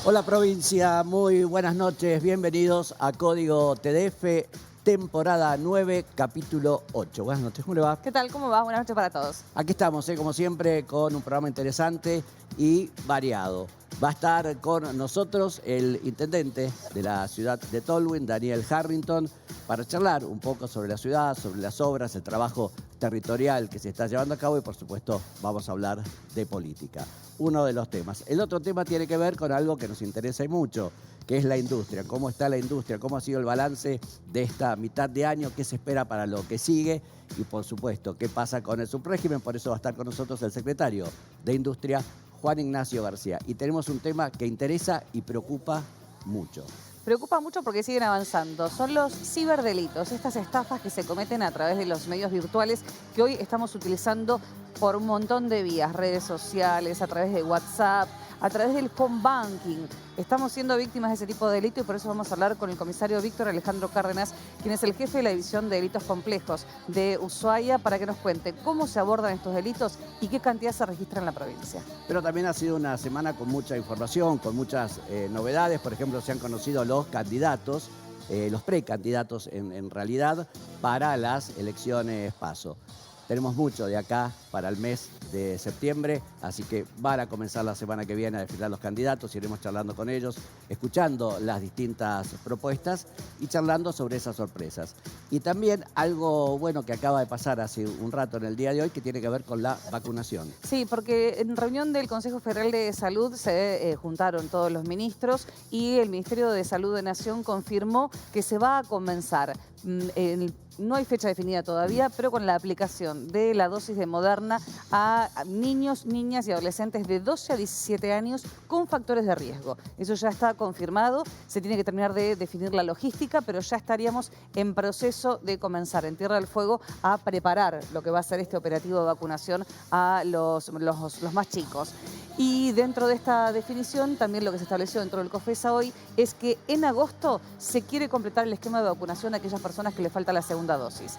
Hola provincia, muy buenas noches, bienvenidos a Código TDF, temporada 9, capítulo 8. Buenas noches, ¿cómo le va? ¿Qué tal? ¿Cómo va? Buenas noches para todos. Aquí estamos, como siempre, con un programa interesante y variado. Va a estar con nosotros el intendente de la ciudad de Tolwyn, Daniel Harrington, para charlar un poco sobre la ciudad, sobre las obras, el trabajo territorial que se está llevando a cabo y, por supuesto, vamos a hablar de política. Uno de los temas. El otro tema tiene que ver con algo que nos interesa y mucho, que es la industria. ¿Cómo está la industria? ¿Cómo ha sido el balance de esta mitad de año? ¿Qué se espera para lo que sigue? Y, por supuesto, ¿qué pasa con el subrégimen? Por eso va a estar con nosotros el secretario de Industria, Juan Ignacio García. Y tenemos un tema que interesa y preocupa mucho. Preocupa mucho porque siguen avanzando. Son los ciberdelitos, estas estafas que se cometen a través de los medios virtuales que hoy estamos utilizando por un montón de vías, redes sociales, a través de WhatsApp, a través del home banking. Estamos siendo víctimas de ese tipo de delito y por eso vamos a hablar con el comisario Víctor Alejandro Cárdenas, quien es el jefe de la División de Delitos Complejos de Ushuaia, para que nos cuente cómo se abordan estos delitos y qué cantidad se registra en la provincia. Pero también ha sido una semana con mucha información, con muchas novedades. Por ejemplo, se han conocido los candidatos, los precandidatos en realidad, para las elecciones PASO. Tenemos mucho de acá para el mes de septiembre, así que van a comenzar la semana que viene a desfilar los candidatos, iremos charlando con ellos, escuchando las distintas propuestas y charlando sobre esas sorpresas. Y también algo bueno que acaba de pasar hace un rato en el día de hoy, que tiene que ver con la vacunación. Sí, porque en reunión del Consejo Federal de Salud se juntaron todos los ministros y el Ministerio de Salud de Nación confirmó que se va a comenzar. No hay fecha definida todavía, pero con la aplicación de la dosis de Moderna a niños, niñas y adolescentes de 12 a 17 años con factores de riesgo. Eso ya está confirmado, se tiene que terminar de definir la logística, pero ya estaríamos en proceso de comenzar en Tierra del Fuego a preparar lo que va a ser este operativo de vacunación a los más chicos. Y dentro de esta definición, también lo que se estableció dentro del COFESA hoy es que en agosto se quiere completar el esquema de vacunación a aquellas personas que les falta la segunda dosis.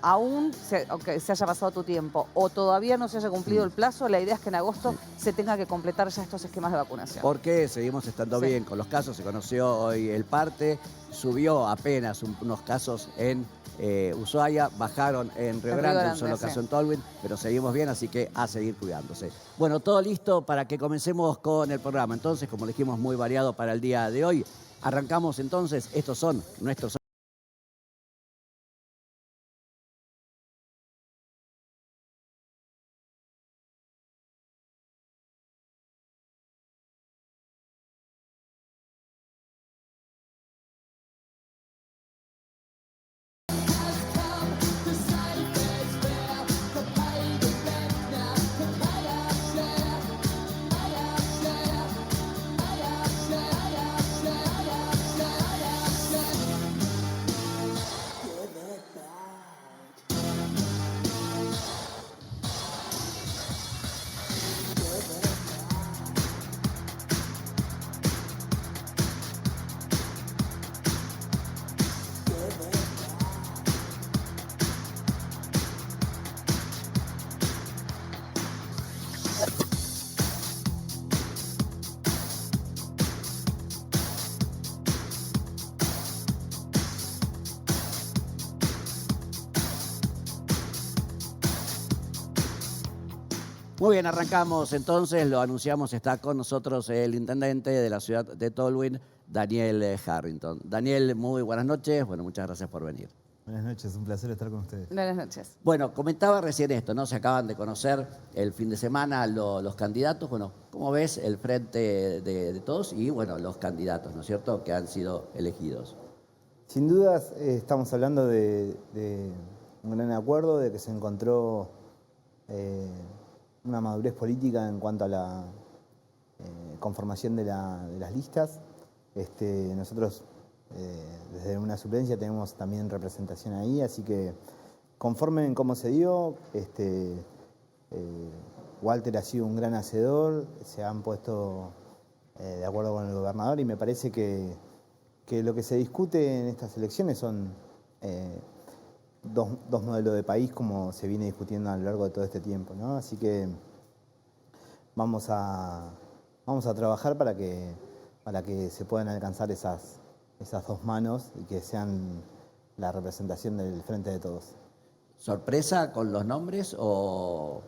Aunque se haya pasado tu tiempo o todavía no se haya cumplido el plazo, la idea es que en agosto se tenga que completar ya estos esquemas de vacunación. Porque seguimos estando bien con los casos, se conoció hoy el parte, subió apenas unos casos en Ushuaia, bajaron en Río Grande, un solo caso en Tolwyn, pero seguimos bien, así que a seguir cuidándose. Bueno, todo listo para que comencemos con el programa. Entonces, como dijimos, muy variado para el día de hoy. Arrancamos entonces, estos son nuestros... Muy bien, arrancamos entonces, lo anunciamos, está con nosotros el intendente de la ciudad de Tolwyn, Daniel Harrington. Daniel, muy buenas noches, bueno, muchas gracias por venir. Buenas noches, un placer estar con ustedes. Buenas noches. Bueno, comentaba recién esto, ¿no? Se acaban de conocer el fin de semana los candidatos. Bueno, ¿cómo ves el frente de todos y, bueno, los candidatos, ¿no es cierto?, que han sido elegidos? Sin dudas, estamos hablando de un gran acuerdo, de que se encontró una madurez política en cuanto a la conformación de las listas. Nosotros, desde una suplencia, tenemos también representación ahí, así que conforme en cómo se dio, Walter ha sido un gran hacedor, se han puesto de acuerdo con el gobernador y me parece que lo que se discute en estas elecciones son dos modelos de país, como se viene discutiendo a lo largo de todo este tiempo, ¿no? Así que vamos a trabajar para que para que se puedan alcanzar esas dos manos y que sean la representación del Frente de Todos. ¿Sorpresa con los nombres o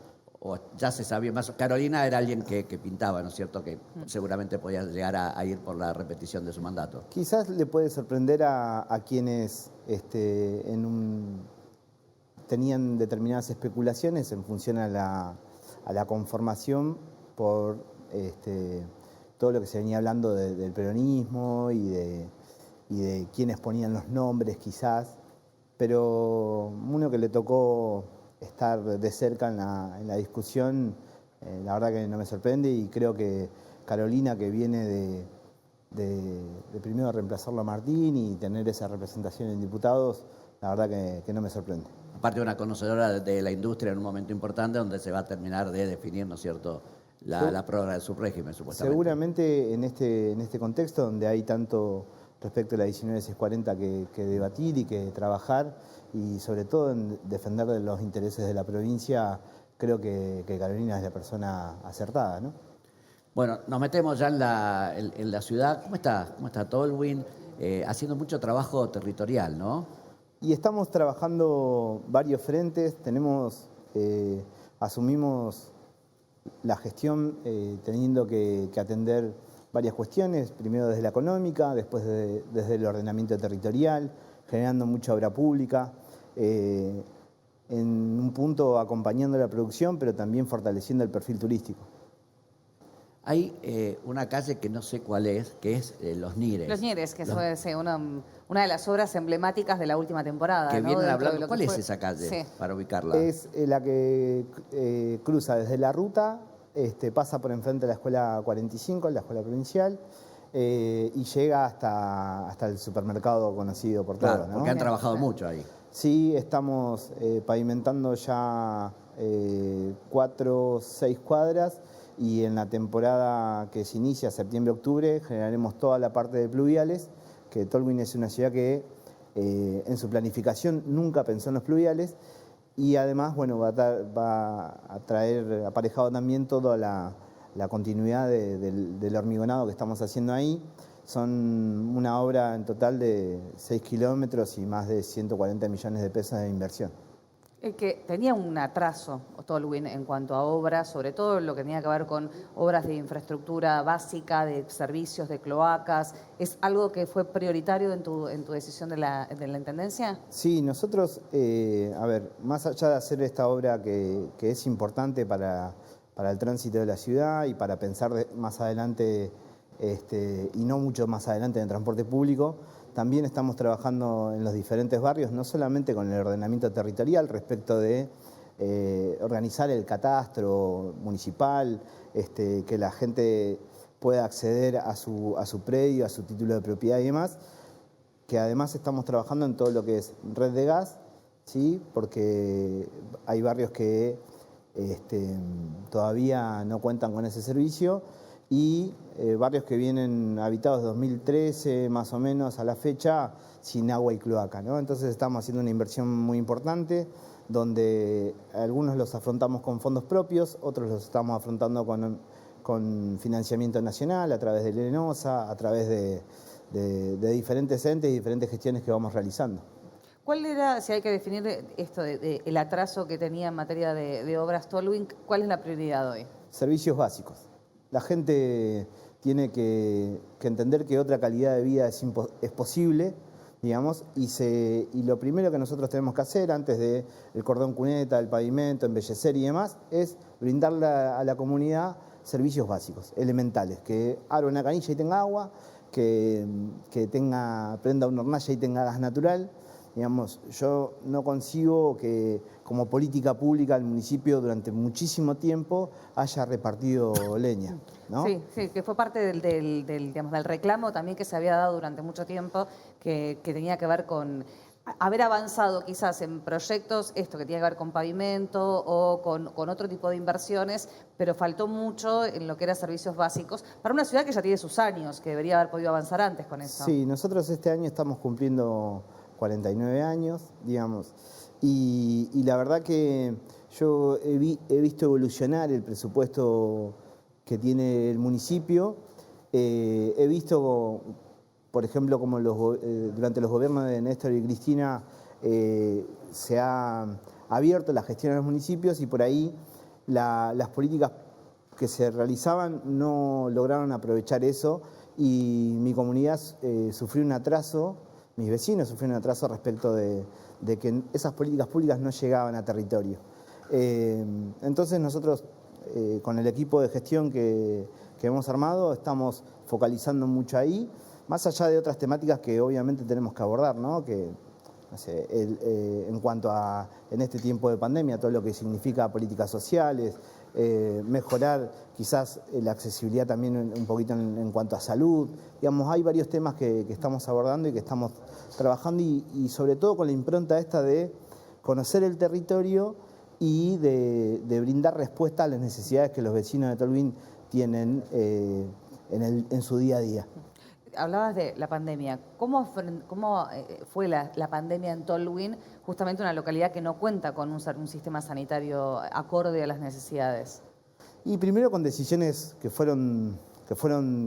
ya se sabía más? Carolina era alguien que pintaba, ¿no es cierto? Que seguramente podía llegar a ir por la repetición de su mandato. Quizás le puede sorprender a quienes tenían determinadas especulaciones en función a la conformación por todo lo que se venía hablando del peronismo y de quienes ponían los nombres quizás, pero uno que le tocó estar de cerca en la discusión, la verdad que no me sorprende, y creo que Carolina, que viene de primero reemplazarlo a Martín y tener esa representación en diputados, la verdad que no me sorprende. Aparte, una conocedora de la industria en un momento importante donde se va a terminar de definir, ¿no es cierto?, la prórroga de su régimen, supuestamente. Seguramente en este contexto donde hay tanto respecto a la 19640 que debatir y que trabajar, y sobre todo en defender de los intereses de la provincia, creo que Carolina es la persona acertada, ¿no? Bueno, nos metemos ya en la ciudad. ¿Cómo está Tolwyn? Haciendo mucho trabajo territorial, ¿no? Y estamos trabajando varios frentes. Asumimos la gestión teniendo que atender varias cuestiones, primero desde la económica, después desde el ordenamiento territorial, generando mucha obra pública, en un punto acompañando la producción, pero también fortaleciendo el perfil turístico. Hay una calle que no sé cuál es, que es Los Nires. Los Nieres, que eso es una de las obras emblemáticas de la última temporada. Que ¿no? vienen Dentro de hablando. lo que ¿Cuál es fue... esa calle, Sí, para ubicarla? Es la que cruza desde la ruta, pasa por enfrente de la Escuela 45, la Escuela Provincial, y llega hasta el supermercado conocido por todos, Claro, ¿no? porque han trabajado mucho ahí. Sí, estamos pavimentando ya 4 o 6 cuadras, y en la temporada que se inicia, septiembre-octubre, generaremos toda la parte de pluviales, que Tolwyn es una ciudad que en su planificación nunca pensó en los pluviales, y además, bueno, va a traer aparejado también toda la continuidad del hormigonado que estamos haciendo ahí. Son una obra en total de 6 kilómetros y más de 140 millones de pesos de inversión. Que tenía un atraso, Tolwyn, en cuanto a obras, sobre todo lo que tenía que ver con obras de infraestructura básica, de servicios, de cloacas. ¿Es algo que fue prioritario en tu decisión de la Intendencia? Sí, nosotros, más allá de hacer esta obra que es importante para el tránsito de la ciudad y para pensar más adelante, y no mucho más adelante, en el transporte público, también estamos trabajando en los diferentes barrios, no solamente con el ordenamiento territorial respecto de organizar el catastro municipal, que la gente pueda acceder a su predio, a su título de propiedad y demás, que además estamos trabajando en todo lo que es red de gas, ¿sí? Porque hay barrios que todavía no cuentan con ese servicio, y barrios que vienen habitados de 2013 más o menos a la fecha sin agua y cloaca, ¿no? Entonces estamos haciendo una inversión muy importante, donde algunos los afrontamos con fondos propios, otros los estamos afrontando con financiamiento nacional a través de Lenosa, a través de diferentes entes y diferentes gestiones que vamos realizando. ¿Cuál era, si hay que definir esto el atraso que tenía en materia de obras Tolwyn, cuál es la prioridad hoy? Servicios básicos. La gente tiene que entender que otra calidad de vida es posible, digamos, y lo primero que nosotros tenemos que hacer antes del cordón cuneta, el pavimento, embellecer y demás, es brindarle a la comunidad servicios básicos, elementales, que abra una canilla y tenga agua, que prenda una hornalla y tenga gas natural. Digamos, yo no concibo que como política pública el municipio durante muchísimo tiempo haya repartido leña, ¿no? Sí, que fue parte del reclamo también que se había dado durante mucho tiempo, que tenía que ver con haber avanzado quizás en proyectos, esto que tiene que ver con pavimento o con otro tipo de inversiones, pero faltó mucho en lo que eran servicios básicos para una ciudad que ya tiene sus años, que debería haber podido avanzar antes con eso. Sí, nosotros este año estamos cumpliendo 49 años, digamos, y la verdad que yo he visto evolucionar el presupuesto que tiene el municipio, He visto, por ejemplo, como durante los gobiernos de Néstor y Cristina se ha abierto la gestión en los municipios y por ahí las políticas que se realizaban no lograron aprovechar eso y mi comunidad sufrió un atraso, mis vecinos sufrieron un atraso respecto de que esas políticas públicas no llegaban a territorio. Entonces nosotros con el equipo de gestión que hemos armado estamos focalizando mucho ahí, más allá de otras temáticas que obviamente tenemos que abordar, ¿no? Que, no sé, en cuanto a, en este tiempo de pandemia, todo lo que significa políticas sociales, mejorar quizás la accesibilidad también un poquito en cuanto a salud. Digamos, hay varios temas que estamos abordando y que estamos trabajando y sobre todo con la impronta esta de conocer el territorio y de brindar respuesta a las necesidades que los vecinos de Tolwyn tienen en su día a día. Hablabas de la pandemia. ¿Cómo fue la pandemia en Tolwyn, justamente una localidad que no cuenta con un sistema sanitario acorde a las necesidades? Y primero con decisiones que fueron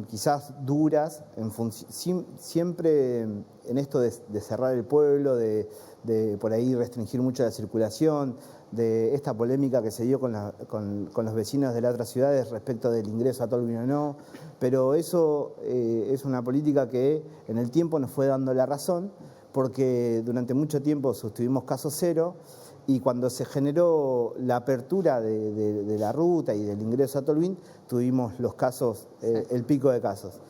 quizás duras, siempre en esto de cerrar el pueblo, de por ahí restringir mucho la circulación, de esta polémica que se dio con los vecinos de las otras ciudades respecto del ingreso a Tolwyn o no, pero eso es una política que en el tiempo nos fue dando la razón, porque durante mucho tiempo sostuvimos caso cero, y cuando se generó la apertura de la ruta y del ingreso a Tolwyn, tuvimos los casos, el pico de casos.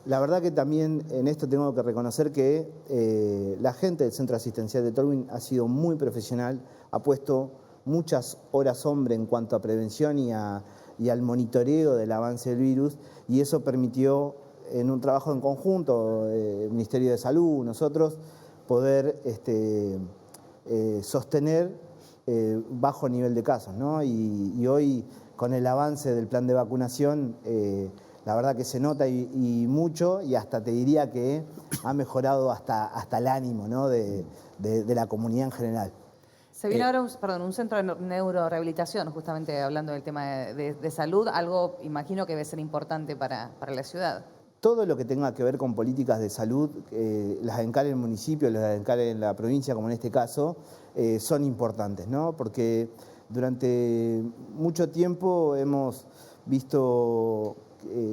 La verdad que también en esto tengo que reconocer que la gente del Centro Asistencial de Tolwyn ha sido muy profesional, ha puesto muchas horas hombre en cuanto a prevención y al monitoreo del avance del virus, y eso permitió, en un trabajo en conjunto, el Ministerio de Salud, nosotros, poder sostener bajo nivel de casos, ¿no? Y hoy, con el avance del plan de vacunación, la verdad que se nota y mucho, y hasta te diría que ha mejorado hasta el ánimo, ¿no? de la comunidad en general. Se viene ahora un centro de neurorehabilitación, justamente hablando del tema de salud, algo imagino que debe ser importante para la ciudad. Todo lo que tenga que ver con políticas de salud, las encare el municipio, las encare en la provincia, como en este caso, son importantes, ¿no? Porque durante mucho tiempo hemos visto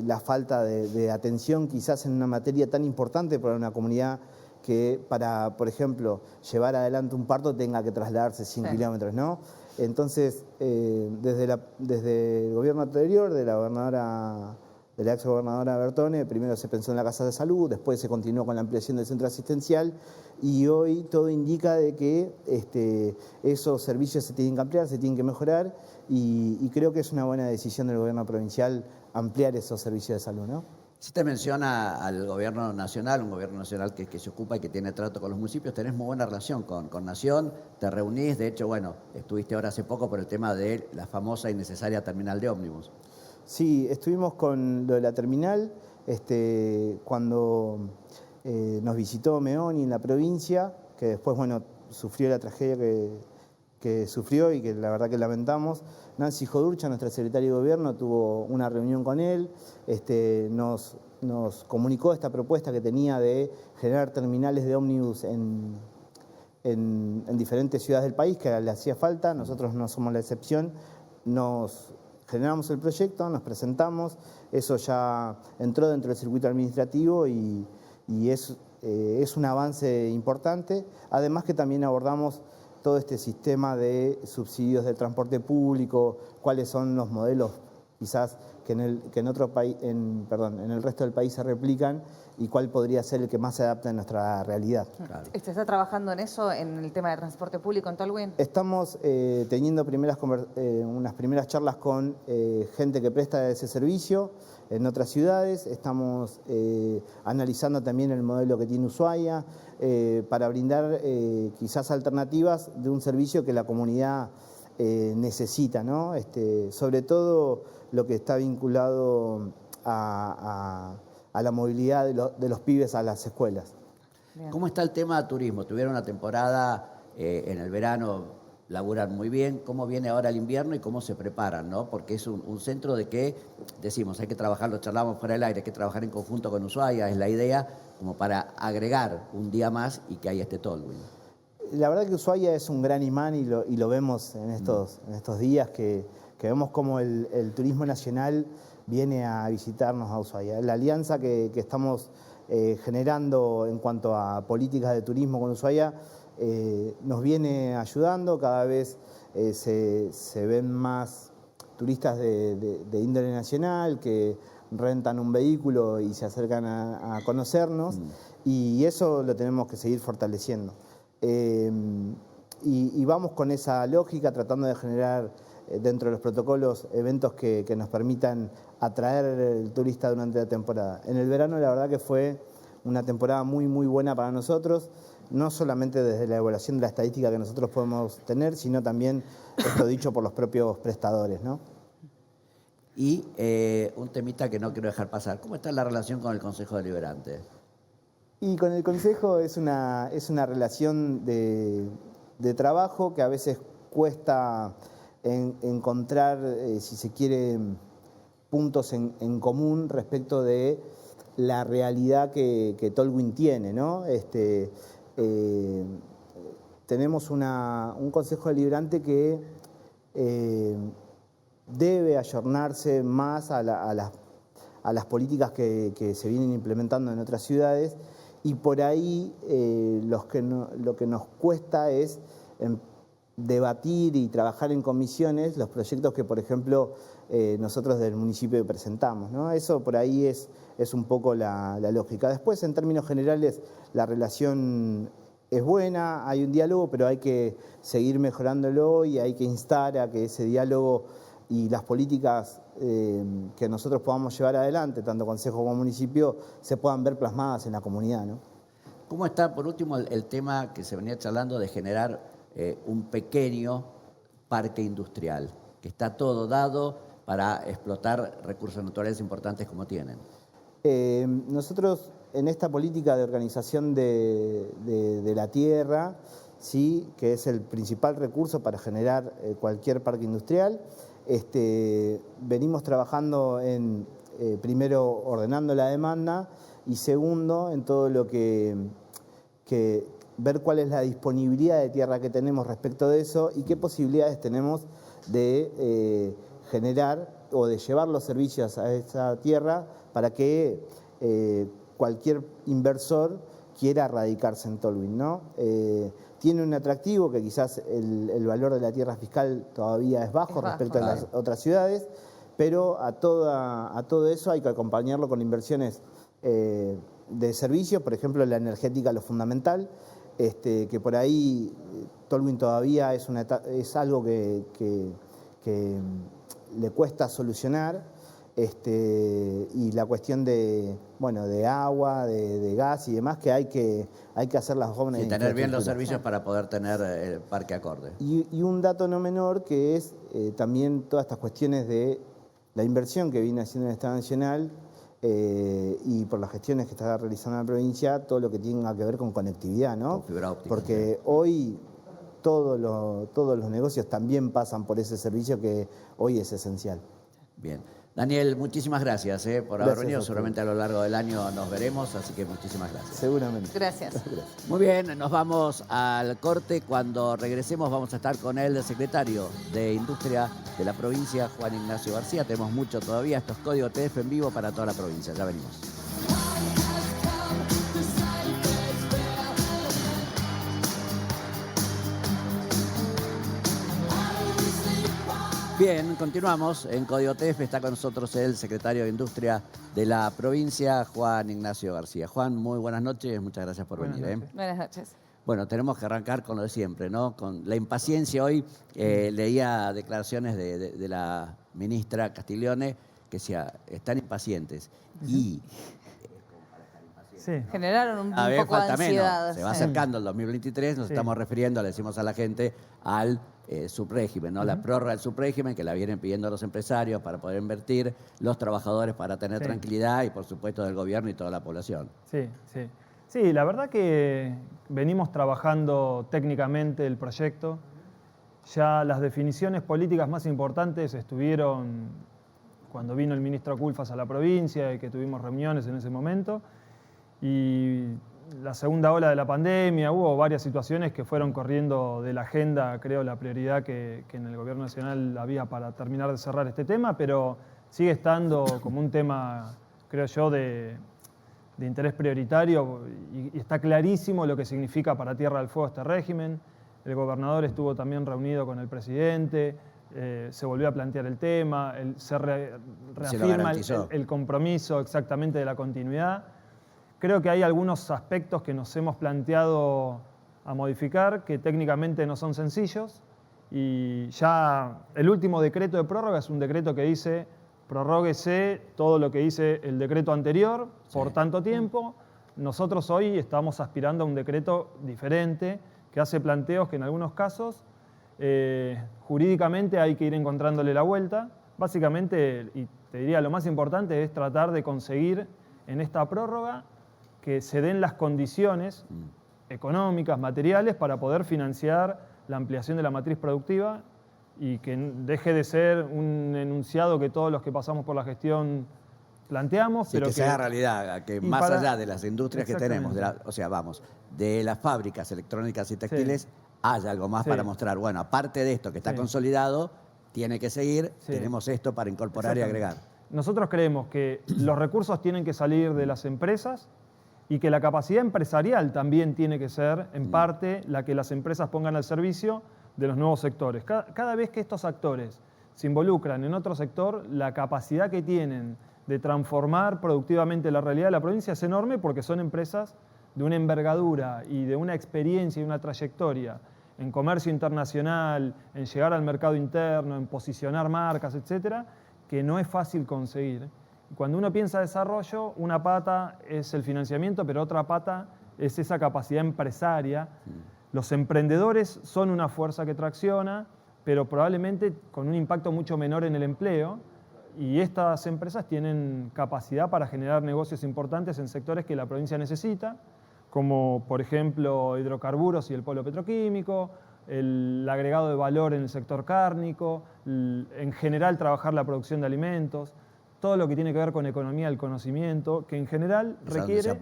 la falta de atención quizás en una materia tan importante para una comunidad que para, por ejemplo, llevar adelante un parto tenga que trasladarse 100 kilómetros, ¿no? Entonces, desde el gobierno anterior, de la ex gobernadora Bertone, primero se pensó en la casa de salud, después se continuó con la ampliación del centro asistencial y hoy todo indica de que esos servicios se tienen que ampliar, se tienen que mejorar y creo que es una buena decisión del gobierno provincial ampliar esos servicios de salud, ¿no? Si te menciona al gobierno nacional, un gobierno nacional que se ocupa y que tiene trato con los municipios, tenés muy buena relación con Nación, te reunís, de hecho, bueno, estuviste ahora hace poco por el tema de la famosa y necesaria terminal de ómnibus. Sí, estuvimos con lo de la terminal, cuando nos visitó Meoni en la provincia, que después, bueno, sufrió la tragedia que sufrió y que la verdad que lamentamos. Nancy Jodurcha, nuestra secretaria de Gobierno, tuvo una reunión con él, nos comunicó esta propuesta que tenía de generar terminales de ómnibus en diferentes ciudades del país, que le hacía falta, nosotros no somos la excepción, nos generamos el proyecto, nos presentamos, eso ya entró dentro del circuito administrativo y es un avance importante, además que también abordamos todo este sistema de subsidios del transporte público, cuáles son los modelos quizás que en el resto del país se replican y cuál podría ser el que más se adapta a nuestra realidad. Claro. ¿Usted está trabajando en eso, en el tema de transporte público en Tolwyn? Estamos teniendo unas primeras charlas con gente que presta ese servicio en otras ciudades. Estamos analizando también el modelo que tiene Ushuaia para brindar quizás alternativas de un servicio que la comunidad necesita, ¿no? Sobre todo lo que está vinculado a la movilidad de los pibes a las escuelas. Bien. ¿Cómo está el tema de turismo? Tuvieron una temporada en el verano laburan muy bien. ¿Cómo viene ahora el invierno y cómo se preparan, ¿no? Porque es un centro de que, decimos, hay que trabajar, lo charlamos fuera del aire, hay que trabajar en conjunto con Ushuaia, es la idea, como para agregar un día más y que haya este Tolwyn. La verdad que Ushuaia es un gran imán y lo vemos en estos días que vemos como el turismo nacional viene a visitarnos a Ushuaia. La alianza que estamos generando en cuanto a políticas de turismo con Ushuaia nos viene ayudando. Cada vez se ven más turistas de índole nacional que rentan un vehículo y se acercan a conocernos, y eso lo tenemos que seguir fortaleciendo. Y vamos con esa lógica, tratando de generar dentro de los protocolos eventos que nos permitan atraer el turista durante la temporada. En el verano la verdad que fue una temporada muy buena para nosotros, no solamente desde la evaluación de la estadística que nosotros podemos tener, sino también esto dicho por los propios prestadores, ¿no? Y un temita que no quiero dejar pasar. ¿Cómo está la relación con el Consejo Deliberante? Y con el Consejo es una relación de trabajo que a veces cuesta encontrar, si se quiere, puntos en común respecto de la realidad que Tolwyn tiene, ¿no? Tenemos un Consejo Deliberante que debe ayornarse más a las políticas que se vienen implementando en otras ciudades, y por ahí lo que nos cuesta es debatir y trabajar en comisiones los proyectos que, por ejemplo, nosotros del municipio presentamos, ¿no? Eso por ahí es un poco la lógica. Después, en términos generales, la relación es buena, hay un diálogo, pero hay que seguir mejorándolo y hay que instar a que ese diálogo y las políticas que nosotros podamos llevar adelante, tanto Consejo como municipio, se puedan ver plasmadas en la comunidad, ¿no? ¿Cómo está, por último, el tema que se venía charlando de generar un pequeño parque industrial, que está todo dado para explotar recursos naturales importantes como tienen? Nosotros, en esta política de organización de la tierra, sí, que es el principal recurso para generar cualquier parque industrial, venimos trabajando en, primero, ordenando la demanda, y segundo, en todo lo que ver cuál es la disponibilidad de tierra que tenemos respecto de eso y qué posibilidades tenemos de generar o de llevar los servicios a esa tierra para que cualquier inversor quiera radicarse en Tolwyn, ¿no? Tiene un atractivo que quizás el valor de la tierra fiscal todavía es bajo respecto a las otras ciudades, pero a todo eso hay que acompañarlo con inversiones de servicios, por ejemplo la energética, lo fundamental, que por ahí Tolwyn todavía es algo que le cuesta solucionar, y la cuestión de agua, de gas y demás, que hay que hacer las obras. Y tener bien los servicios para poder tener el parque acorde. Y un dato no menor que es también todas estas cuestiones de la inversión que viene haciendo el Estado Nacional y por las gestiones que está realizando la provincia, todo lo que tenga que ver con conectividad, ¿no? Con fibra óptica. Porque hoy todos los negocios también pasan por ese servicio que hoy es esencial. Bien. Daniel, muchísimas gracias por haber venido. Seguramente a lo largo del año nos veremos, así que muchísimas gracias. Seguramente. Gracias. Muy bien, nos vamos al corte. Cuando regresemos vamos a estar con el secretario de Industria de la provincia, Juan Ignacio García. Tenemos mucho todavía. Esto es Código TF en vivo para toda la provincia. Ya venimos. Bien, continuamos en Código TF. Está con nosotros el secretario de Industria de la provincia, Juan Ignacio García. Juan, muy buenas noches. Muchas gracias por venir. Buenas noches. Bueno, tenemos que arrancar con lo de siempre, ¿no? Con la impaciencia. Hoy leía declaraciones de la ministra Castiglione que decía, están impacientes. Y generaron un poco de ansiedad. Menos. Se va acercando el 2023, nos estamos refiriendo, le decimos a la gente, al subrégimen, ¿no? La prórroga del subrégimen que la vienen pidiendo los empresarios para poder invertir, los trabajadores para tener tranquilidad y, por supuesto, del gobierno y toda la población. Sí, la verdad que venimos trabajando técnicamente el proyecto. Ya las definiciones políticas más importantes estuvieron cuando vino el ministro Culfas a la provincia y que tuvimos reuniones en ese momento. Y la segunda ola de la pandemia, hubo varias situaciones que fueron corriendo de la agenda, creo, la prioridad que en el gobierno nacional había para terminar de cerrar este tema, pero sigue estando como un tema, creo yo, de interés prioritario y está clarísimo lo que significa para Tierra del Fuego este régimen. El gobernador estuvo también reunido con el presidente, se volvió a plantear el tema, se reafirma el compromiso exactamente de la continuidad. Creo que hay algunos aspectos que nos hemos planteado a modificar que técnicamente no son sencillos y ya el último decreto de prórroga es un decreto que dice prorróguese todo lo que dice el decreto anterior por tanto tiempo. Nosotros hoy estamos aspirando a un decreto diferente que hace planteos que en algunos casos jurídicamente hay que ir encontrándole la vuelta. Básicamente, y te diría lo más importante, es tratar de conseguir en esta prórroga que se den las condiciones económicas, materiales, para poder financiar la ampliación de la matriz productiva y que deje de ser un enunciado que todos los que pasamos por la gestión planteamos. Sí, pero que se haga realidad, que más allá de las industrias que tenemos, de las fábricas electrónicas y textiles, haya algo más para mostrar. Bueno, aparte de esto que está consolidado, tiene que seguir, tenemos esto para incorporar y agregar. Nosotros creemos que los recursos tienen que salir de las empresas y que la capacidad empresarial también tiene que ser, en parte, la que las empresas pongan al servicio de los nuevos sectores. Cada vez que estos actores se involucran en otro sector, la capacidad que tienen de transformar productivamente la realidad de la provincia es enorme porque son empresas de una envergadura y de una experiencia y una trayectoria en comercio internacional, en llegar al mercado interno, en posicionar marcas, etcétera, que no es fácil conseguir. Cuando uno piensa desarrollo, una pata es el financiamiento, pero otra pata es esa capacidad empresaria. Los emprendedores son una fuerza que tracciona, pero probablemente con un impacto mucho menor en el empleo, y estas empresas tienen capacidad para generar negocios importantes en sectores que la provincia necesita, como por ejemplo hidrocarburos y el polo petroquímico, el agregado de valor en el sector cárnico, en general trabajar la producción de alimentos, todo lo que tiene que ver con economía del conocimiento, que en general requiere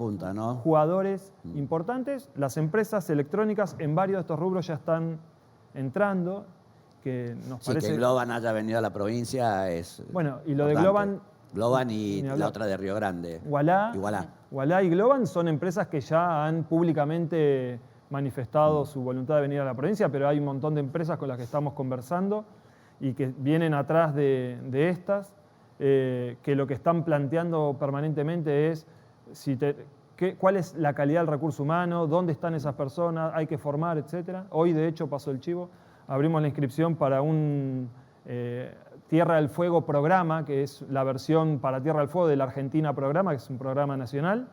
jugadores importantes. Las empresas electrónicas en varios de estos rubros ya están entrando, que nos parece... que Globan haya venido a la provincia es... Bueno, y lo de Globan y la otra de Río Grande. Ualá y Globan son empresas que ya han públicamente manifestado su voluntad de venir a la provincia, pero hay un montón de empresas con las que estamos conversando y que vienen atrás de estas, que lo que están planteando permanentemente es cuál es la calidad del recurso humano, dónde están esas personas, hay que formar, etc. Hoy, de hecho, pasó el chivo, abrimos la inscripción para un Tierra del Fuego programa, que es la versión para Tierra del Fuego de la Argentina Programa, que es un programa nacional,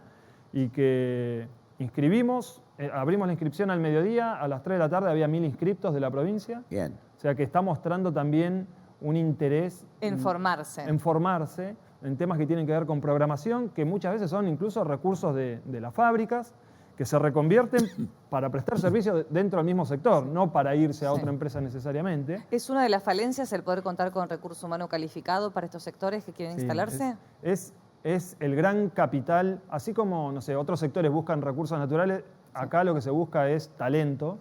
y que inscribimos, abrimos la inscripción al mediodía, a las 3 de la tarde había 1000 inscriptos de la provincia. Bien. O sea que está mostrando también un interés en formarse. En temas que tienen que ver con programación, que muchas veces son incluso recursos de las fábricas, que se reconvierten para prestar servicios dentro del mismo sector, no para irse a otra empresa necesariamente. ¿Es una de las falencias el poder contar con recurso humano calificado para estos sectores que quieren instalarse? Es el gran capital, así como, no sé, otros sectores buscan recursos naturales, acá lo que se busca es talento,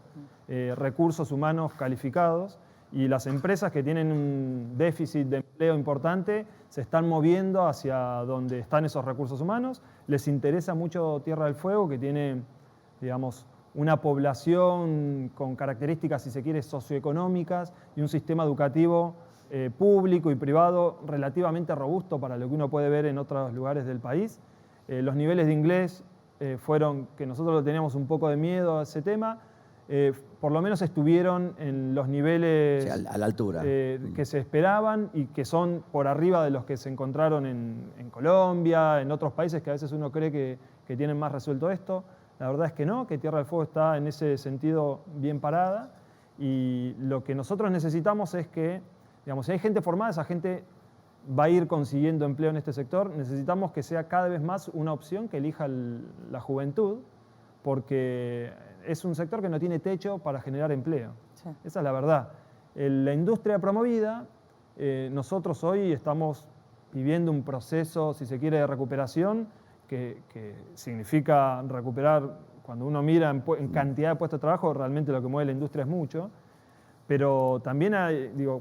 recursos humanos calificados, y las empresas que tienen un déficit de empleo importante se están moviendo hacia donde están esos recursos humanos. Les interesa mucho Tierra del Fuego, que tiene, digamos, una población con características, si se quiere, socioeconómicas y un sistema educativo público y privado relativamente robusto para lo que uno puede ver en otros lugares del país. Los niveles de inglés fueron, que nosotros teníamos un poco de miedo a ese tema, por lo menos estuvieron en los niveles a la altura que se esperaban y que son por arriba de los que se encontraron en Colombia, en otros países que a veces uno cree que tienen más resuelto esto. La verdad es que no, que Tierra del Fuego está en ese sentido bien parada, y lo que nosotros necesitamos es que, digamos, si hay gente formada, esa gente va a ir consiguiendo empleo en este sector. Necesitamos que sea cada vez más una opción que elija la juventud, porque es un sector que no tiene techo para generar empleo. Sí. Esa es la verdad. La industria promovida, nosotros hoy estamos viviendo un proceso, si se quiere, de recuperación que significa recuperar, cuando uno mira en cantidad de puestos de trabajo, realmente lo que mueve la industria es mucho. Pero también,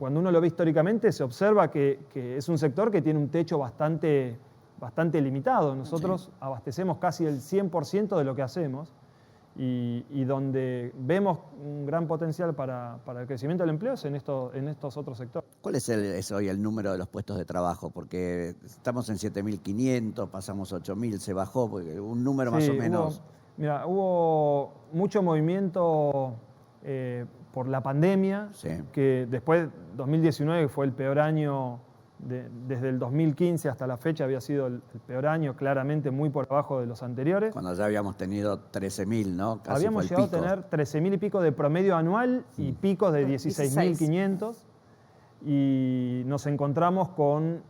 cuando uno lo ve históricamente, se observa que es un sector que tiene un techo bastante limitado. Nosotros abastecemos casi el 100% de lo que hacemos y donde vemos un gran potencial para el crecimiento del empleo es en estos otros sectores. ¿Cuál es hoy el número de los puestos de trabajo? Porque estamos en 7.500, pasamos 8.000, se bajó, un número más o menos. Hubo mucho movimiento por la pandemia, que después 2019 fue el peor año, desde el 2015 hasta la fecha había sido el peor año, claramente muy por abajo de los anteriores. Cuando ya habíamos tenido 13.000, ¿no? Casi habíamos llegado a tener 13.000 y pico de promedio anual y picos de 16.500 y nos encontramos con,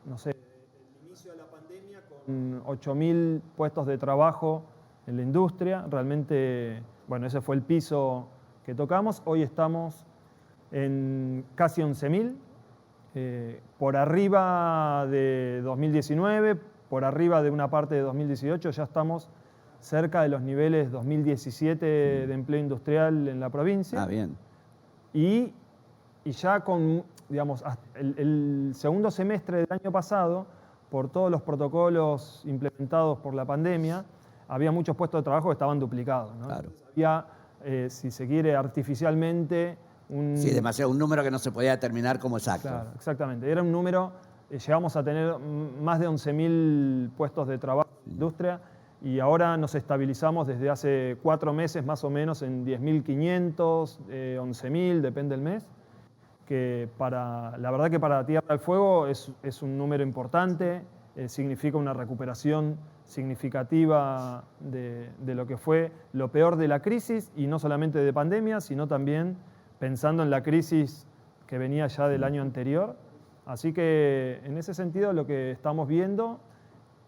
no sé, el inicio de la pandemia con 8.000 puestos de trabajo en la industria. Realmente, bueno, ese fue el piso que tocamos. Hoy estamos en casi 11.000, por arriba de 2019, por arriba de una parte de 2018, ya estamos cerca de los niveles 2017 de empleo industrial en la provincia. Ah, bien. Y ya con, digamos, el segundo semestre del año pasado, por todos los protocolos implementados por la pandemia, había muchos puestos de trabajo que estaban duplicados, ¿no? Claro. Había, si se quiere, artificialmente Sí, demasiado, un número que no se podía determinar como exacto. Claro, exactamente. Era un número, llegamos a tener más de 11.000 puestos de trabajo en la industria y ahora nos estabilizamos desde hace 4 meses más o menos en 10.500, 11.000, depende del mes, que la verdad que para Tierra del Fuego es un número importante, significa una recuperación significativa de lo que fue lo peor de la crisis y no solamente de pandemia, sino también pensando en la crisis que venía ya del año anterior. Así que en ese sentido lo que estamos viendo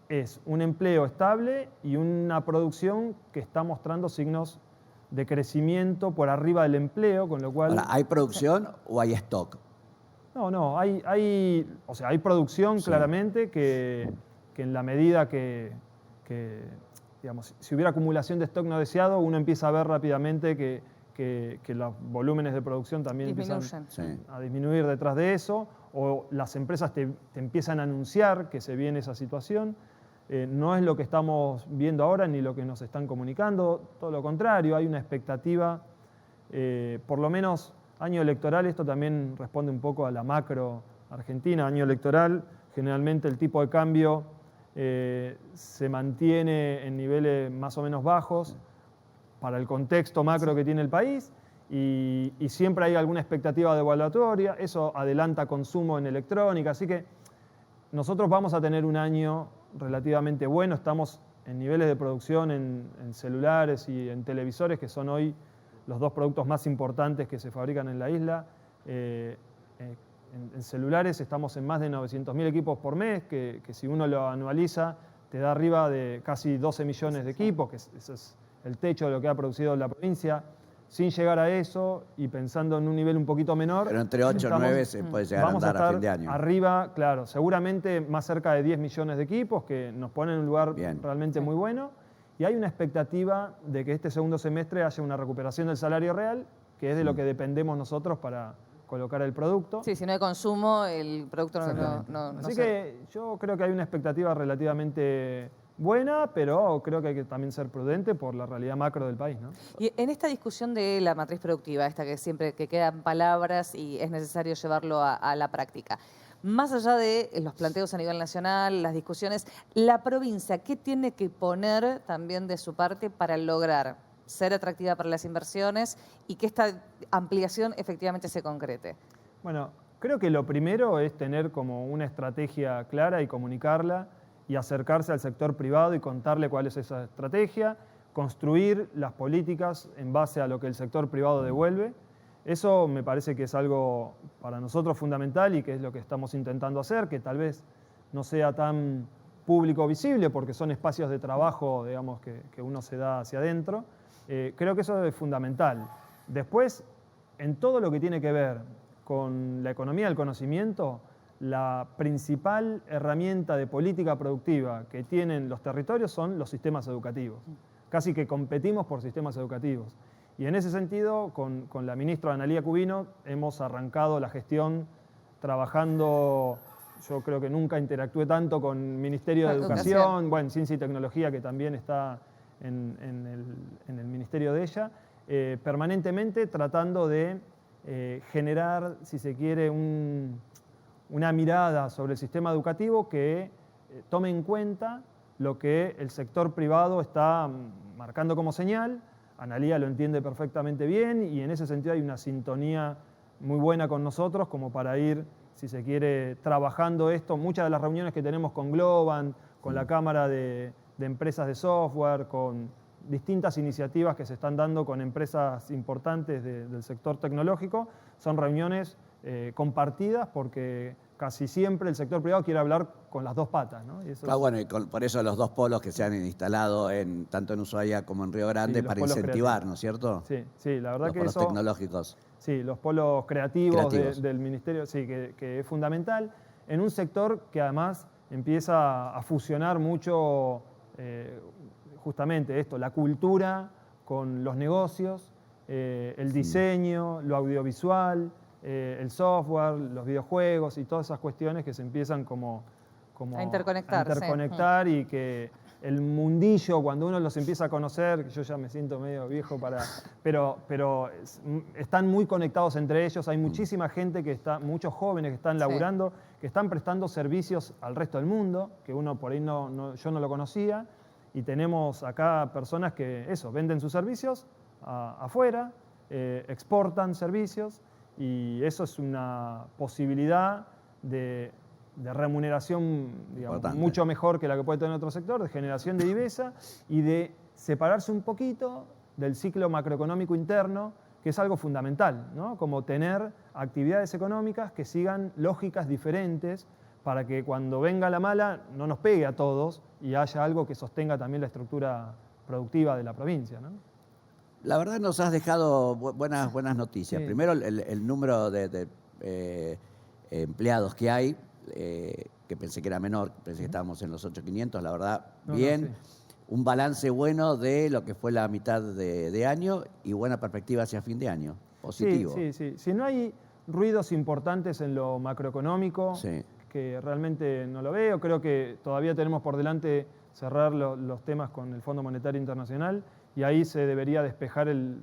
es un empleo estable y una producción que está mostrando signos de crecimiento por arriba del empleo, con lo cual... Ahora, ¿hay producción o hay stock? No, hay producción claramente que en la medida que, digamos, si hubiera acumulación de stock no deseado, uno empieza a ver rápidamente que los volúmenes de producción también empiezan a disminuir detrás de eso, o las empresas te empiezan a anunciar que se viene esa situación. No es lo que estamos viendo ahora ni lo que nos están comunicando, todo lo contrario, hay una expectativa, por lo menos año electoral, esto también responde un poco a la macro argentina, año electoral, generalmente el tipo de cambio se mantiene en niveles más o menos bajos, para el contexto macro que tiene el país y siempre hay alguna expectativa devaluatoria, eso adelanta consumo en electrónica, así que nosotros vamos a tener un año relativamente bueno, estamos en niveles de producción en celulares y en televisores, que son hoy los 2 productos más importantes que se fabrican en la isla. En celulares estamos en más de 900.000 equipos por mes, que si uno lo anualiza te da arriba de casi 12 millones de equipos, que eso es el techo de lo que ha producido la provincia. Sin llegar a eso y pensando en un nivel un poquito menor... Pero entre 8 y 9 se puede llegar a andar a fin de año. Arriba, claro, seguramente más cerca de 10 millones de equipos, que nos ponen en un lugar realmente muy bueno. Y hay una expectativa de que este segundo semestre haya una recuperación del salario real, que es de lo que dependemos nosotros para colocar el producto. Sí, si no hay consumo, el producto no Así que yo creo que hay una expectativa relativamente buena, pero creo que hay que también ser prudente por la realidad macro del país, ¿no? Y en esta discusión de la matriz productiva, esta que siempre que quedan palabras y es necesario llevarlo a la práctica, más allá de los planteos a nivel nacional, las discusiones, la provincia, ¿qué tiene que poner también de su parte para lograr ser atractiva para las inversiones y que esta ampliación efectivamente se concrete? Bueno, creo que lo primero es tener como una estrategia clara y comunicarla y acercarse al sector privado y contarle cuál es esa estrategia, construir las políticas en base a lo que el sector privado devuelve. Eso me parece que es algo para nosotros fundamental y que es lo que estamos intentando hacer, que tal vez no sea tan público visible porque son espacios de trabajo, digamos, que uno se da hacia adentro. Creo que eso es fundamental. Después, en todo lo que tiene que ver con la economía del conocimiento, la principal herramienta de política productiva que tienen los territorios son los sistemas educativos. Casi que competimos por sistemas educativos. Y en ese sentido, con la ministra Analía Cubino, hemos arrancado la gestión trabajando. Yo creo que nunca interactué tanto con el Ministerio de Educación, bueno, Ciencia y Tecnología, que también está en el ministerio de ella, permanentemente tratando de generar, si se quiere, una mirada sobre el sistema educativo que tome en cuenta lo que el sector privado está marcando como señal. Analía lo entiende perfectamente bien y en ese sentido hay una sintonía muy buena con nosotros como para ir, si se quiere, trabajando esto. Muchas de las reuniones que tenemos con Globant, con la Cámara de Empresas de Software, con distintas iniciativas que se están dando con empresas importantes del sector tecnológico, son reuniones compartidas porque casi siempre el sector privado quiere hablar con las dos patas, ¿no? Y eso bueno, y por eso los dos polos que se han instalado tanto en Ushuaia como en Río Grande sí, para polos incentivar, creativos. ¿no es cierto? Sí, sí, la verdad los que polos eso... tecnológicos. Sí, los polos creativos. Del ministerio, sí, que es fundamental en un sector que además empieza a fusionar mucho justamente esto, la cultura con los negocios, el diseño, lo audiovisual, el software, los videojuegos y todas esas cuestiones que se empiezan como a interconectar, y que el mundillo, cuando uno los empieza a conocer, yo ya me siento medio viejo pero están muy conectados entre ellos, hay muchísima gente muchos jóvenes que están laburando, que están prestando servicios al resto del mundo, que uno por ahí yo no lo conocía, y tenemos acá personas que venden sus servicios afuera, exportan servicios, y eso es una posibilidad de remuneración, digamos, mucho mejor que la que puede tener otro sector, de generación de divisa y de separarse un poquito del ciclo macroeconómico interno, que es algo fundamental, ¿no? Como tener actividades económicas que sigan lógicas diferentes para que cuando venga la mala no nos pegue a todos y haya algo que sostenga también la estructura productiva de la provincia, ¿no? La verdad nos has dejado buenas noticias. Sí. Primero, el número de empleados que hay, que pensé que era menor, pensé que estábamos en los 8.500, la verdad, bien. Sí. Un balance bueno de lo que fue la mitad de año y buena perspectiva hacia fin de año. Positivo. Sí. Si no hay ruidos importantes en lo macroeconómico, que realmente no lo veo, creo que todavía tenemos por delante cerrar los temas con el Fondo Monetario Internacional y ahí se debería despejar el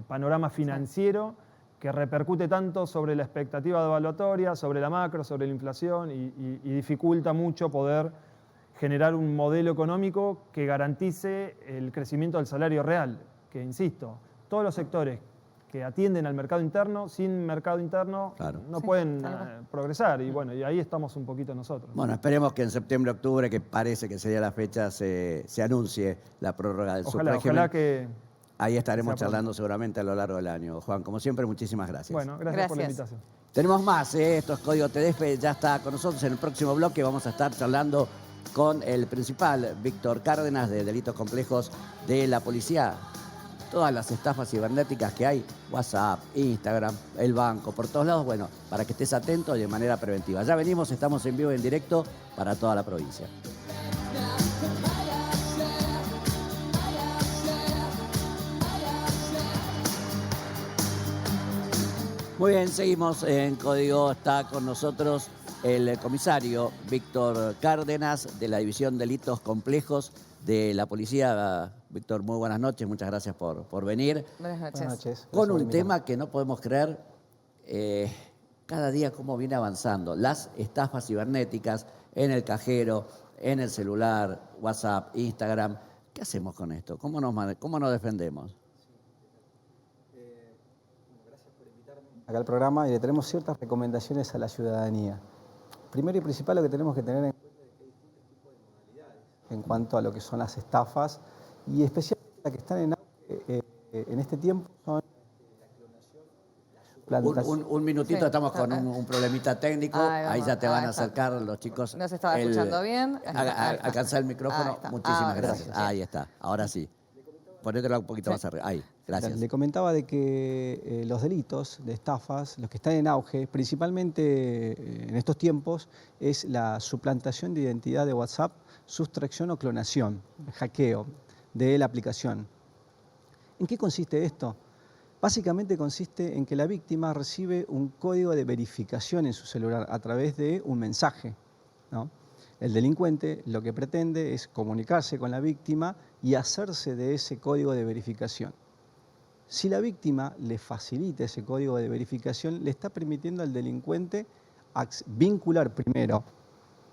panorama financiero que repercute tanto sobre la expectativa devaluatoria, sobre la macro, sobre la inflación y dificulta mucho poder generar un modelo económico que garantice el crecimiento del salario real, que insisto, todos los sectores que atienden al mercado interno, sin mercado interno, no pueden progresar. Y bueno, y ahí estamos un poquito nosotros. Bueno, esperemos que en septiembre, octubre, que parece que sería la fecha, se anuncie la prórroga del subrégimen. Ojalá que... Ahí estaremos charlando seguramente a lo largo del año. Juan, como siempre, muchísimas gracias. Bueno, gracias por la invitación. Tenemos más, esto es Código TDF, ya está con nosotros. En el próximo bloque vamos a estar charlando con el principal, Víctor Cárdenas, de Delitos Complejos de la Policía. Todas las estafas cibernéticas que hay, WhatsApp, Instagram, el banco, por todos lados, bueno, para que estés atento y de manera preventiva. Ya venimos, estamos en vivo y en directo para toda la provincia. Muy bien, seguimos en Código. Está con nosotros el comisario Víctor Cárdenas de la División Delitos Complejos de la Policía. Víctor, muy buenas noches, muchas gracias por venir. Buenas noches. Buenas noches. Con un tema que no podemos creer, cada día cómo viene avanzando. Las estafas cibernéticas en el cajero, en el celular, WhatsApp, Instagram. ¿Qué hacemos con esto? ¿Cómo nos defendemos? Acá al programa y le tenemos ciertas recomendaciones a la ciudadanía. Primero y principal, lo que tenemos que tener en cuenta es que hay distintos tipos de modalidades en cuanto a lo que son las estafas y especialmente las que están en auge en este tiempo son la suplantación. Un minutito, estamos con un problemita técnico. Ahí ya te van a acercar los chicos. ¿No se estaba escuchando bien? Alcanzar el micrófono. Muchísimas gracias. Gracias. Ahí está, ahora sí. Le comentaba ponétela un poquito más arriba. Ahí, gracias. Le comentaba de que los delitos de estafas, los que están en auge, principalmente en estos tiempos, es la suplantación de identidad de WhatsApp, sustracción o clonación, hackeo de la aplicación. ¿En qué consiste esto? Básicamente consiste en que la víctima recibe un código de verificación en su celular a través de un mensaje, ¿no? El delincuente lo que pretende es comunicarse con la víctima y hacerse de ese código de verificación. Si la víctima le facilita ese código de verificación, le está permitiendo al delincuente vincular primero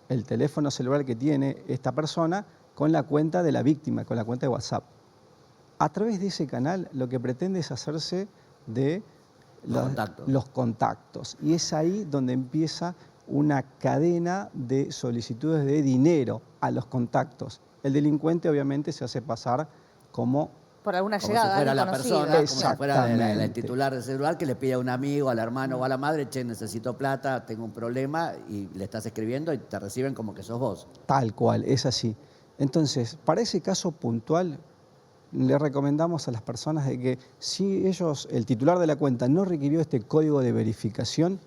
el teléfono celular que tiene esta persona con la cuenta de la víctima, con la cuenta de WhatsApp. A través de ese canal lo que pretende es hacerse de los contactos. Y es ahí donde empieza una cadena de solicitudes de dinero a los contactos. El delincuente obviamente se hace pasar como por alguna Como llegada. si fuera la conocida. persona, como si fuera el Exactamente. titular del celular que le pide a un amigo, al hermano o a la madre, che, necesito plata, tengo un problema, y le estás escribiendo y te reciben como que sos vos. tal cual, es así. Entonces, para ese caso puntual, le recomendamos a las personas de que si el titular de la cuenta no requirió este código de verificación,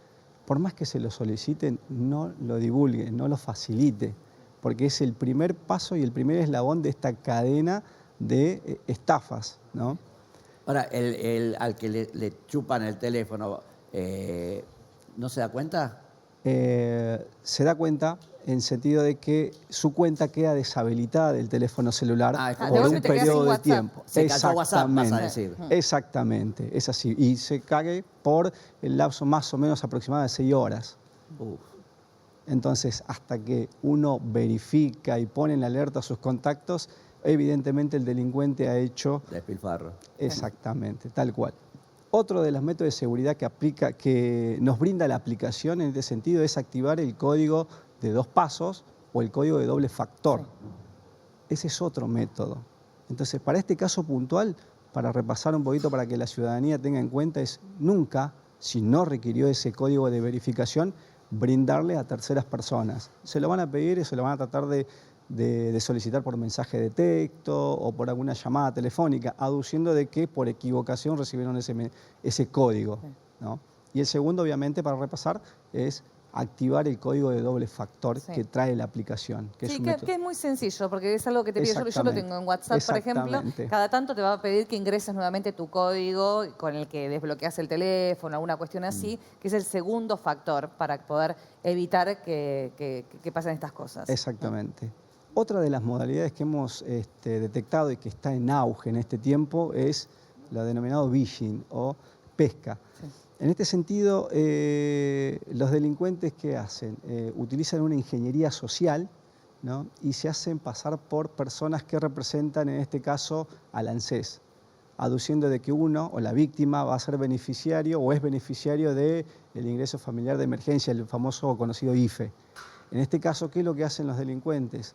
por más que se lo soliciten, no lo divulgue, no lo facilite, porque es el primer paso y el primer eslabón de esta cadena de estafas, ¿no? Ahora, al que le chupan el teléfono, ¿no se da cuenta? Se da cuenta en sentido de que su cuenta queda deshabilitada del teléfono celular Ah, es como por de un golpe te quedas periodo sin de WhatsApp. tiempo. Se cayó WhatsApp, vas a decir. Exactamente, es así. Y se cague por el lapso más o menos aproximado de 6 horas. Uf. Entonces, hasta que uno verifica y pone en alerta a sus contactos, evidentemente el delincuente ha hecho Despilfarro. exactamente, tal cual. Otro de los métodos de seguridad que nos brinda la aplicación en este sentido es activar el código de 2 pasos o el código de doble factor. Sí. Ese es otro método. Entonces, para este caso puntual, para repasar un poquito para que la ciudadanía tenga en cuenta, es nunca, si no requirió ese código de verificación, brindarle a terceras personas. Se lo van a pedir y se lo van a tratar de solicitar por mensaje de texto o por alguna llamada telefónica, aduciendo de que por equivocación recibieron ese código, ¿no? Y el segundo, obviamente, para repasar, es activar el código de doble factor que trae la aplicación. Que Sí, es un que es muy sencillo, porque es algo que te pide. Yo lo tengo en WhatsApp, por ejemplo. Exactamente. Cada tanto te va a pedir que ingreses nuevamente tu código con el que desbloqueas el teléfono, alguna cuestión así, que es el segundo factor para poder evitar que pasen estas cosas. Exactamente. Otra de las modalidades que hemos detectado y que está en auge en este tiempo es lo denominado phishing o pesca. Sí. En este sentido, los delincuentes, ¿qué hacen? Utilizan una ingeniería social, ¿no? Y se hacen pasar por personas que representan, en este caso, al ANSES, aduciendo de que uno o la víctima va a ser beneficiario o es beneficiario del ingreso familiar de emergencia, el famoso o conocido IFE. En este caso, ¿qué es lo que hacen los delincuentes?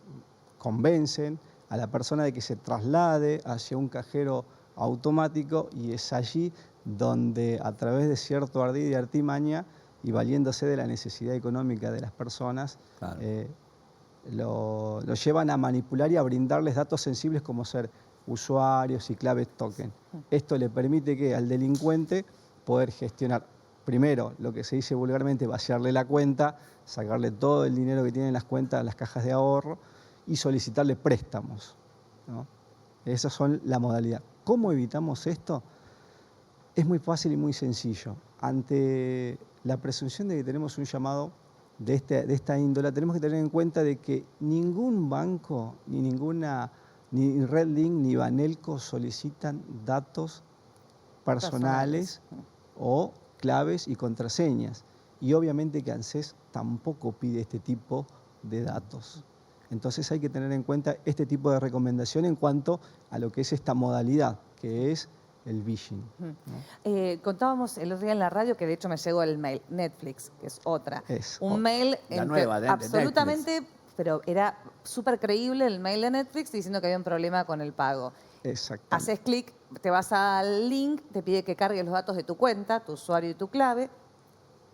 Convencen a la persona de que se traslade hacia un cajero automático y es allí donde a través de cierto ardid y artimaña y valiéndose de la necesidad económica de las personas, Claro. lo llevan a manipular y a brindarles datos sensibles como ser usuarios y claves token. Esto le permite que al delincuente poder gestionar primero lo que se dice vulgarmente, vaciarle la cuenta, sacarle todo el dinero que tiene en las cuentas, las cajas de ahorro y solicitarle préstamos, ¿no? Esas son la modalidad. ¿Cómo evitamos esto? Es muy fácil y muy sencillo. Ante la presunción de que tenemos un llamado de esta índole, tenemos que tener en cuenta de que ningún banco, ni Redlink, ni Banelco solicitan datos personales o claves y contraseñas. Y obviamente que ANSES tampoco pide este tipo de datos. Entonces hay que tener en cuenta este tipo de recomendación en cuanto a lo que es esta modalidad, que es el phishing, ¿no? Contábamos el otro día en la radio que de hecho me llegó el mail, Netflix, que es otra. Un mail La nueva de absolutamente, pero era súper creíble el mail de Netflix diciendo que había un problema con el pago. Exactamente. Haces clic, te vas al link, te pide que cargues los datos de tu cuenta, tu usuario y tu clave.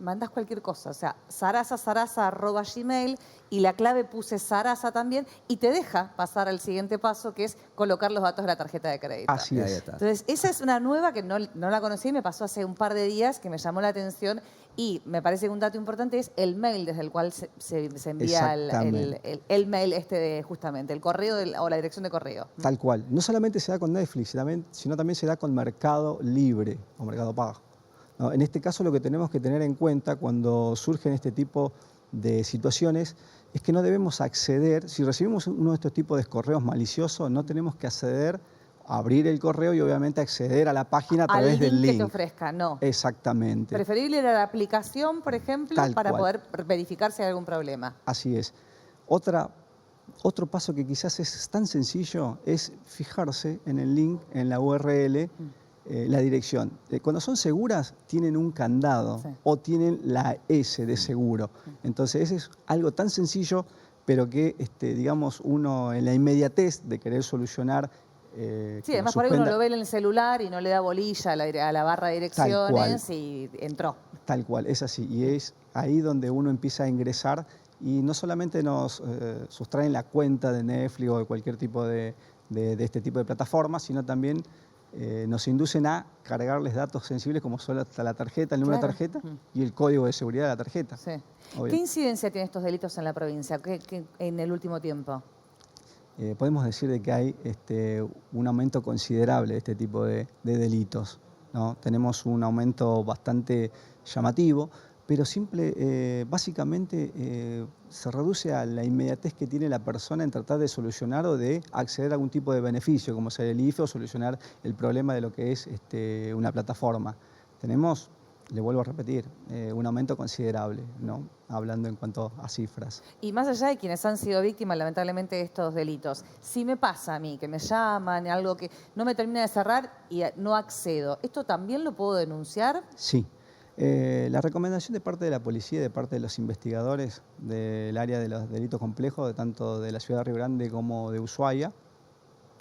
mandás cualquier cosa. O sea, sarasa@gmail y la clave puse Sarasa también y te deja pasar al siguiente paso, que es colocar los datos de la tarjeta de crédito. Así Ahí es. está. Entonces, esa es una nueva que no la conocí, me pasó hace un par de días, que me llamó la atención y me parece que un dato importante es el mail desde el cual se envía Exactamente. el mail justamente, el correo o la dirección de correo. Tal cual. No solamente se da con Netflix, sino también se da con Mercado Libre o Mercado Pago, ¿no? En este caso lo que tenemos que tener en cuenta cuando surgen este tipo de situaciones es que no debemos acceder, si recibimos uno de estos tipos de correos maliciosos, no tenemos que acceder, abrir el correo y obviamente acceder a la página a través del link que link. te ofrezca, no. Exactamente. Preferible ir a la aplicación, por ejemplo, Tal para cual. poder verificar si hay algún problema. Así es. Otro paso que quizás es tan sencillo es fijarse en el link, en la URL, la dirección. Cuando son seguras, tienen un candado Sí. o tienen la S de seguro. Entonces, ese es algo tan sencillo, pero que, digamos, uno en la inmediatez de querer solucionar. Sí, que además por ahí uno suspenda- lo ve en el celular y no le da bolilla a la barra de direcciones y entró. Tal cual, es así. Y es ahí donde uno empieza a ingresar y no solamente nos sustraen la cuenta de Netflix o de cualquier tipo de este tipo de plataformas, sino también nos inducen a cargarles datos sensibles como son hasta la tarjeta, el número Claro. de tarjeta y el código de seguridad de la tarjeta. Sí. Obvio. ¿Qué incidencia tienen estos delitos en la provincia en el último tiempo? Podemos decir de que hay un aumento considerable de este tipo de delitos, ¿no? Tenemos un aumento bastante llamativo, pero básicamente se reduce a la inmediatez que tiene la persona en tratar de solucionar o de acceder a algún tipo de beneficio, como ser el IFE o solucionar el problema de lo que es una plataforma. Tenemos, le vuelvo a repetir, un aumento considerable, ¿no? Hablando en cuanto a cifras. Y más allá de quienes han sido víctimas, lamentablemente, de estos delitos, si me pasa a mí, que me llaman, algo que no me termina de cerrar y no accedo, ¿esto también lo puedo denunciar? Sí. La recomendación de parte de la policía y de parte de los investigadores del área de los delitos complejos, de tanto de la ciudad de Río Grande como de Ushuaia,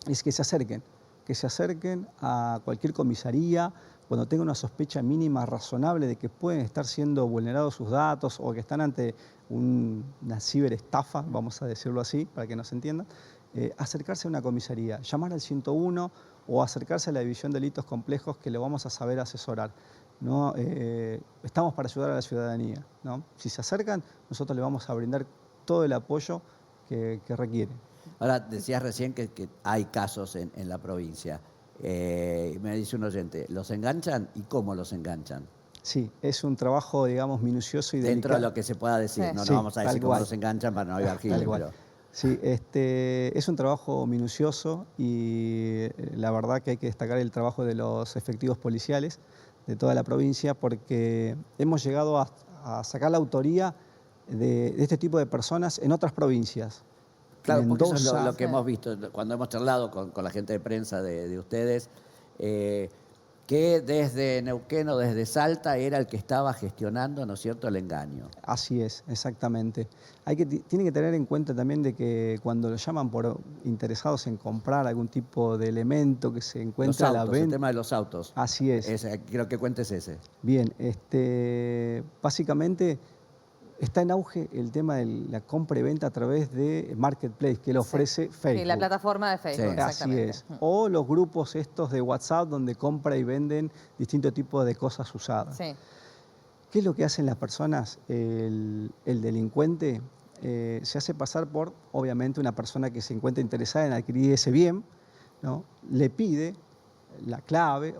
es que se acerquen a cualquier comisaría cuando tengan una sospecha mínima razonable de que pueden estar siendo vulnerados sus datos o que están ante una ciberestafa, vamos a decirlo así, para que nos entiendan, acercarse a una comisaría, llamar al 101 o acercarse a la División de Delitos Complejos que lo vamos a saber asesorar. ¿No? Estamos para ayudar a la ciudadanía, ¿no? Si se acercan, nosotros le vamos a brindar todo el apoyo que requieren. Ahora, decías recién que hay casos en la provincia. Me dice un oyente, ¿los enganchan y cómo los enganchan? Sí, es un trabajo, digamos, minucioso y Dentro delicado. de lo que se pueda decir, Sí. no, Sí, no vamos a decir tal cómo cual. los enganchan para no ir al Tal gil, cual. pero... Sí, es un trabajo minucioso y la verdad que hay que destacar el trabajo de los efectivos policiales de toda la provincia porque hemos llegado a sacar la autoría de este tipo de personas en otras provincias. Claro, porque eso es Mendoza. lo que hemos visto cuando hemos charlado con la gente de prensa de ustedes, que desde Neuquén o desde Salta era el que estaba gestionando, ¿no es cierto?, el engaño. Así es, exactamente. Tienen que tener en cuenta también de que cuando lo llaman por interesados en comprar algún tipo de elemento que se Los encuentra a la autos, el venta. tema de los autos. Así es. Quiero que cuentes ese. Bien, básicamente está en auge el tema de la compra y venta a través de Marketplace que le ofrece Facebook. Sí, la plataforma de Facebook, Sí. Así exactamente. es. O los grupos estos de WhatsApp donde compra y venden distintos tipos de cosas usadas. Sí. ¿Qué es lo que hacen las personas? El delincuente se hace pasar por, obviamente, una persona que se encuentra interesada en adquirir ese bien, ¿no? Le pide la clave,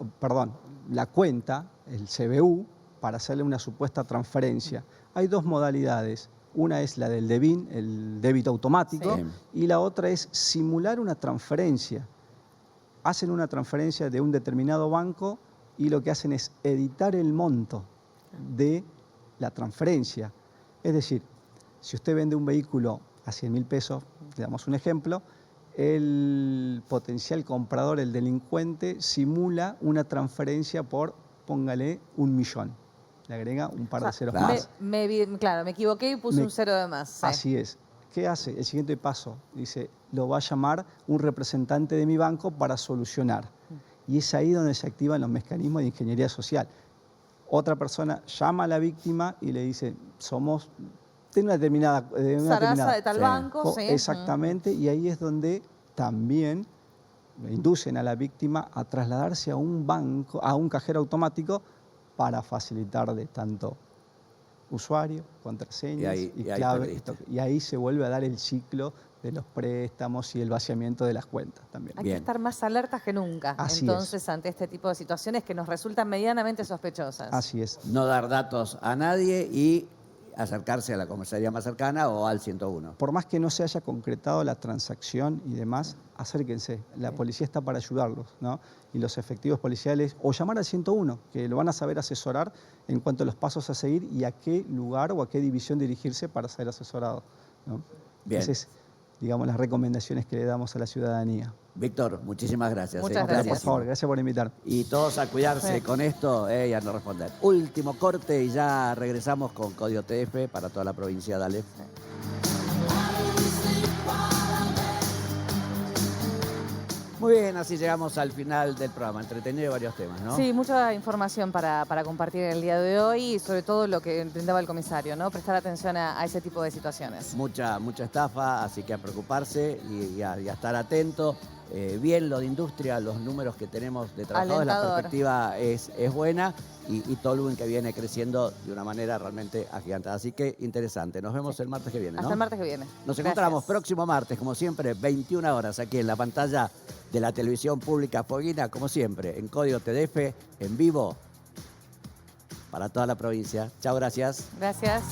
la cuenta, el CBU, para hacerle una supuesta transferencia. Hay dos modalidades. Una es la del DEBIN, el débito automático, Sí. y la otra es simular una transferencia. Hacen una transferencia de un determinado banco y lo que hacen es editar el monto de la transferencia. Es decir, si usted vende un vehículo a 100.000 pesos, le damos un ejemplo, el potencial comprador, el delincuente, simula una transferencia por, póngale, 1.000.000. Le agrega un par de ceros claro. más. Claro, me equivoqué y puse un cero de más. Sí. Así es. ¿Qué hace? El siguiente paso, dice, lo va a llamar un representante de mi banco para solucionar. Y es ahí donde se activan los mecanismos de ingeniería social. otra persona llama a la víctima y le dice, tiene una determinada... Sarasa de tal banco, sí. Exactamente, y ahí es donde también inducen a la víctima a trasladarse a un banco, a un cajero automático para facilitar de tanto usuario, contraseñas y clave. Y ahí se vuelve a dar el ciclo de los préstamos y el vaciamiento de las cuentas también. Hay que estar más alertas que nunca, entonces, ante este tipo de situaciones que nos resultan medianamente sospechosas. Así es. No dar datos a nadie y acercarse a la comisaría más cercana o al 101. Por más que no se haya concretado la transacción y demás, acérquense. La policía está para ayudarlos, ¿no? Y los efectivos policiales, o llamar al 101, que lo van a saber asesorar en cuanto a los pasos a seguir y a qué lugar o a qué división dirigirse para ser asesorado, ¿no? Bien. Esas es, digamos, las recomendaciones que le damos a la ciudadanía. Víctor, muchísimas gracias. Muchas gracias. Por favor, gracias por invitar. Y todos a cuidarse con esto y a no responder. Último corte y ya regresamos con Código TF para toda la provincia. Dale. Muy bien, así llegamos al final del programa. Entretenido varios temas, ¿no? Sí, mucha información para compartir en el día de hoy y sobre todo lo que brindaba el comisario, ¿no? Prestar atención a ese tipo de situaciones. Mucha estafa, así que a preocuparse y a estar atento. Bien lo de industria, los números que tenemos de trabajadores, la perspectiva es buena y Tolwyn que viene creciendo de una manera realmente agigantada. Así que interesante. Nos vemos el martes que viene, ¿no? Hasta el martes que viene. Nos encontramos próximo martes, como siempre, 21 horas aquí en la pantalla de la televisión pública Fueguina, como siempre, en Código TDF, en vivo, para toda la provincia. Chao, gracias. Gracias.